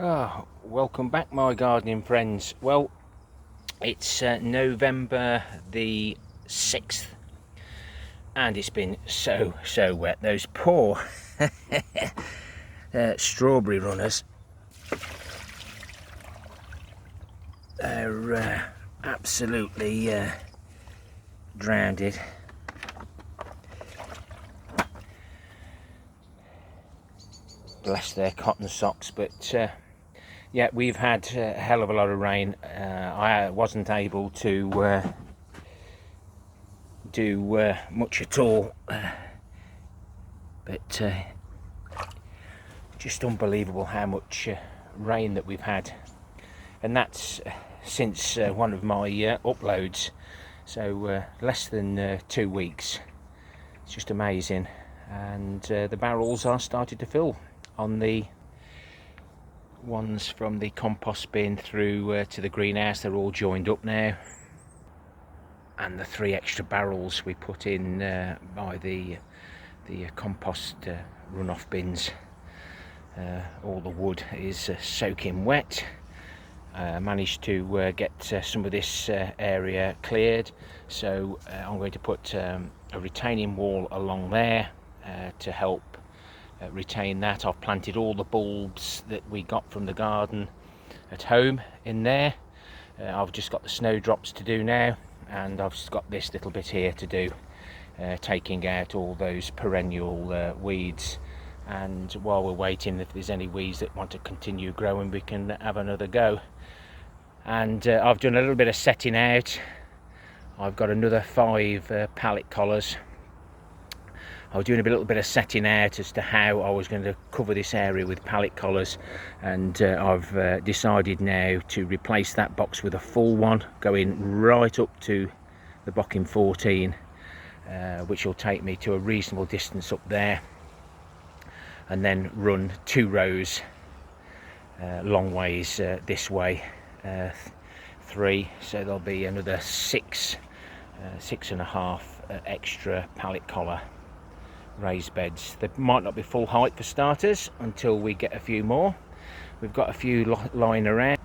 Welcome back, my gardening friends. Well, it's November the 6th and it's been so wet. Those poor strawberry runners, they're absolutely drowned. Bless their cotton socks. But yeah, we've had a hell of a lot of rain. I wasn't able to do much at all, but just unbelievable how much rain that we've had, and that's since one of my uploads, so less than 2 weeks. It's just amazing. And the barrels are starting to fill on the ones from the compost bin through to the greenhouse. They're all joined up now, and the 3 extra barrels we put in by the compost runoff bins, all the wood is soaking wet. Managed to get some of this area cleared, so I'm going to put a retaining wall along there to help retain that. I've planted all the bulbs that we got from the garden at home in there. I've just got the snowdrops to do now, and I've just got this little bit here to do, taking out all those perennial weeds. And while we're waiting, if there's any weeds that want to continue growing, we can have another go. And I've done a little bit of setting out. I've got another 5 pallet collars. I was doing a little bit of setting out as to how I was going to cover this area with pallet collars, and I've decided now to replace that box with a full one, going right up to the bocking 14, which will take me to a reasonable distance up there, and then run 2 rows long ways this way, 3, so there'll be another 6.5 extra pallet collar raised beds. They might not be full height for starters until we get a few more. We've got a few lying around,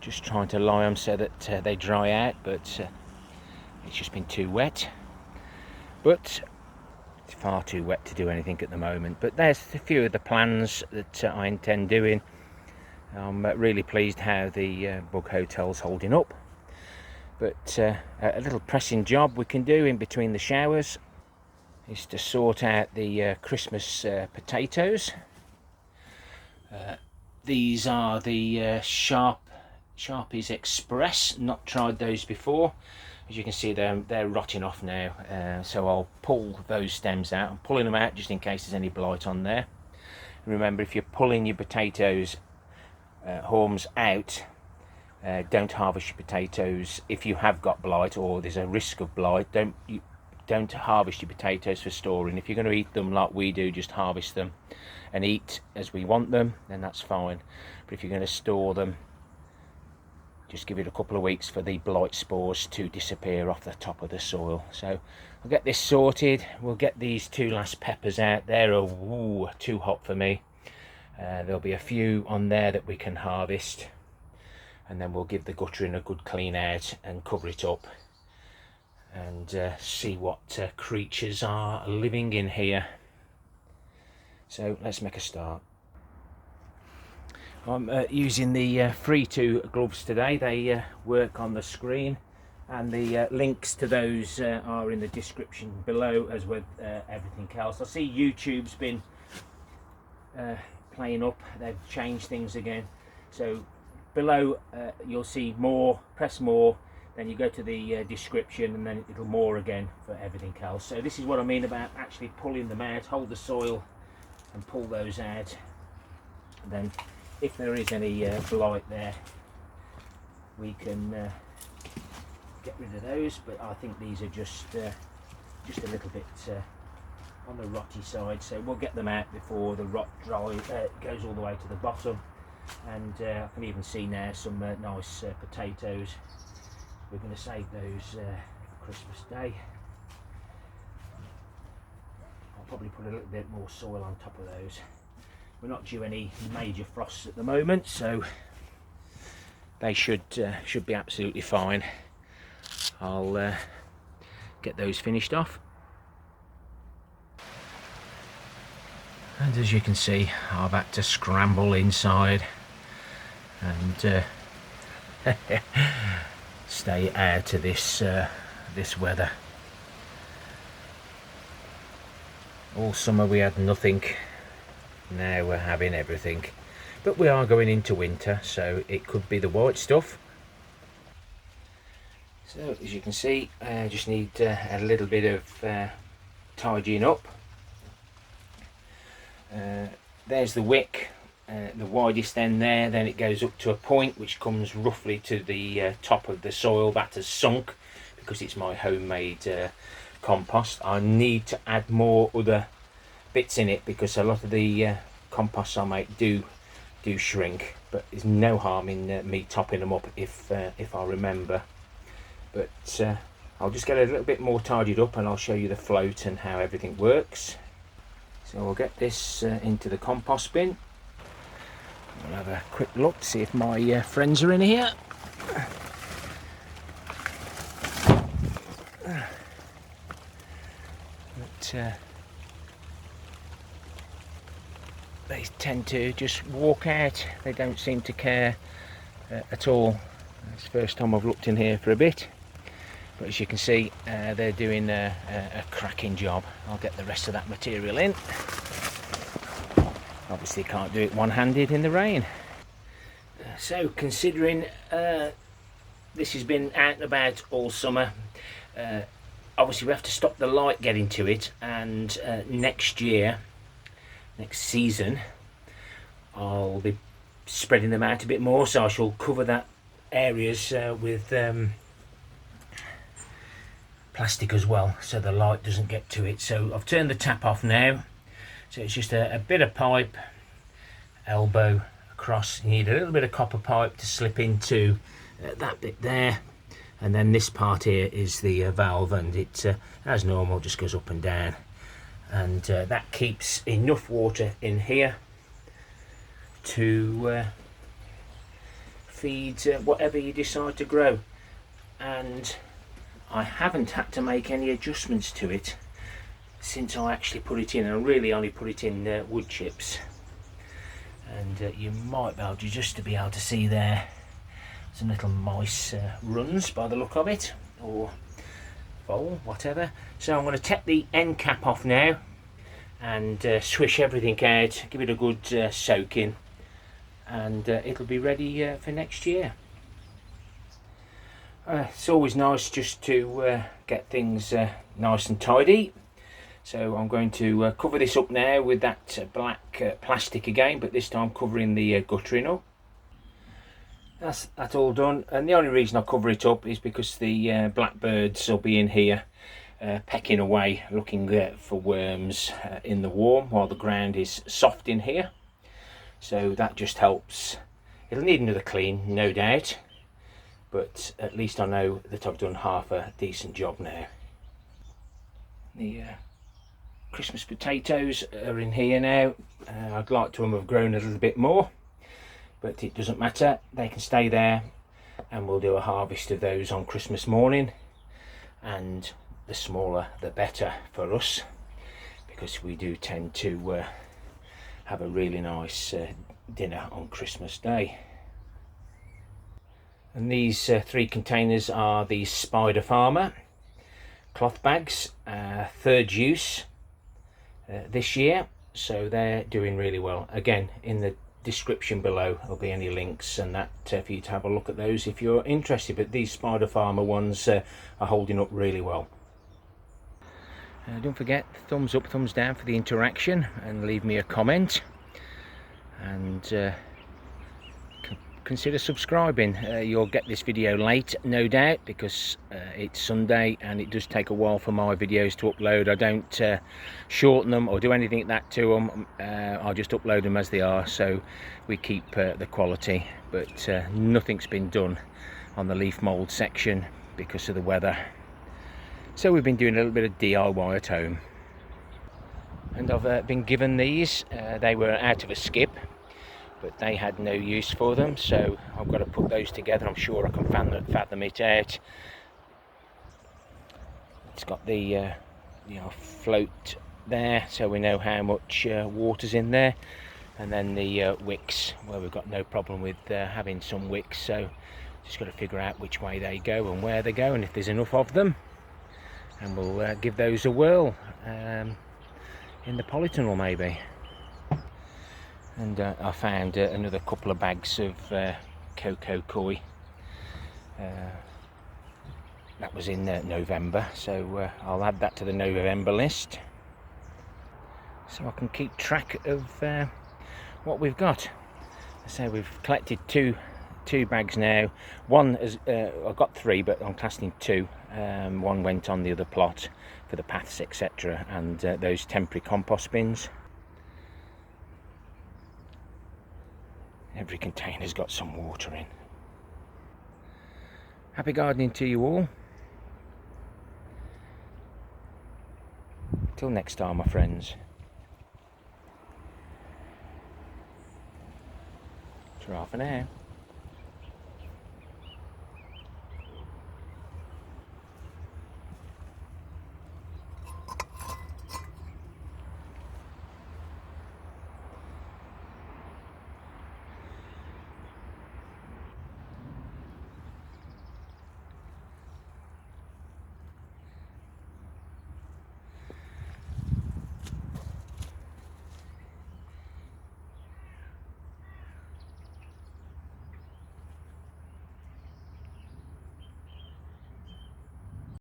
just trying to lie them so that they dry out, but it's just been too wet. But it's far too wet to do anything at the moment. But there's a few of the plans that I intend doing. I'm really pleased how the bug hotel's holding up, but a little pressing job we can do in between the showers is to sort out the Christmas potatoes. These are the Sharpies Express. Not tried those before. As you can see, they're rotting off now, so I'll pull those stems out. I'm pulling them out just in case there's any blight on there. Remember, if you're pulling your potatoes haulms out, don't harvest your potatoes if you have got blight or there's a risk of blight. Don't harvest your potatoes for storing. If you're going to eat them like we do, just harvest them and eat as we want them, then that's fine. But if you're going to store them, just give it a couple of weeks for the blight spores to disappear off the top of the soil. So I'll get this sorted. We'll get these 2 last peppers out. They're too hot for me. There'll be a few on there that we can harvest, and then we'll give the guttering a good clean out and cover it up, and see what creatures are living in here. So let's make a start. I'm using the Free2 gloves today. They work on the screen, and the links to those are in the description below, as with everything else. I see YouTube's been playing up. They've changed things again, so below you'll see more. Press more, then you go to the description, and then it'll more again for everything else. So this is what I mean about actually pulling them out. Hold the soil and pull those out, and then if there is any blight there, we can get rid of those. But I think these are just a little bit on the rotty side, so we'll get them out before the rot goes all the way to the bottom. And I can even see now some nice potatoes. We're going to save those for Christmas Day. I'll probably put a little bit more soil on top of those we're not due any major frosts at the moment, so they should be absolutely fine. I'll get those finished off. And as you can see, I've had to scramble inside and stay out of this weather. All summer we had nothing, now we're having everything. But we are going into winter, so it could be the white stuff. So as you can see, I just need a little bit of tidying up. There's the wick, the widest end there, then it goes up to a point which comes roughly to the top of the soil that has sunk, because it's my homemade compost. I need to add more other bits in it because a lot of the composts I make do shrink, but there's no harm in me topping them up if I remember. But I'll just get a little bit more tidied up and I'll show you the float and how everything works. So I'll get this into the compost bin. We'll have a quick look to see if my friends are in here. But they tend to just walk out. They don't seem to care at all. It's the first time I've looked in here for a bit. But as you can see, they're doing a cracking job. I'll get the rest of that material in. Obviously can't do it one-handed in the rain. So considering this has been out and about all summer, obviously we have to stop the light getting to it, and next season, I'll be spreading them out a bit more, so I shall cover that areas with plastic as well, so the light doesn't get to it. So I've turned the tap off now, so it's just a bit of pipe, elbow across. You need a little bit of copper pipe to slip into that bit there, and then this part here is the valve, and it as normal just goes up and down, and that keeps enough water in here to feed whatever you decide to grow. And I haven't had to make any adjustments to it since I actually put it in. I really only put it in wood chips, and you might be able to just be able to see there some little mice runs by the look of it, or vole, whatever. So I'm going to take the end cap off now and swish everything out, give it a good soaking, and it'll be ready for next year. It's always nice just to get things nice and tidy. So I'm going to cover this up now with that black plastic again, but this time covering the guttering up. That's all done, and the only reason I cover it up is because the blackbirds will be in here pecking away, looking for worms in the warm while the ground is soft in here. So that just helps. It'll need another clean, no doubt, but at least I know that I've done half a decent job now. The Christmas potatoes are in here now. I'd like to have grown a little bit more, but it doesn't matter, they can stay there, and we'll do a harvest of those on Christmas morning, and the smaller the better for us, because we do tend to have a really nice dinner on Christmas Day. And these 3 containers are the Spider Farmer cloth bags, third use this year, so they're doing really well. Again, in the description below there'll be any links and that for you to have a look at those if you're interested, but these Spider Farmer ones are holding up really well. Don't forget, thumbs up, thumbs down for the interaction, and leave me a comment, and consider subscribing. You'll get this video late, no doubt, because it's Sunday and it does take a while for my videos to upload. I don't shorten them or do anything like that to them. I'll just upload them as they are, so we keep the quality, but nothing's been done on the leaf mould section because of the weather, so we've been doing a little bit of DIY at home. and I've been given these. They were out of a skip, but they had no use for them, so I've got to put those together. I'm sure I can fathom it out. It's got the float there, so we know how much water's in there, and then the wicks, where we've got no problem with having some wicks, so just got to figure out which way they go and where they go and if there's enough of them, and we'll give those a whirl in the polytunnel maybe. And I found another couple of bags of cocoa koi. That was in November, so I'll add that to the November list, so I can keep track of what we've got. So we've collected two bags now. One is I've got three, but I'm casting two. One went on the other plot for the paths, etc., and those temporary compost bins. Every container's got some water in. Happy gardening to you all. Till next time, my friends. Ta-ra for now.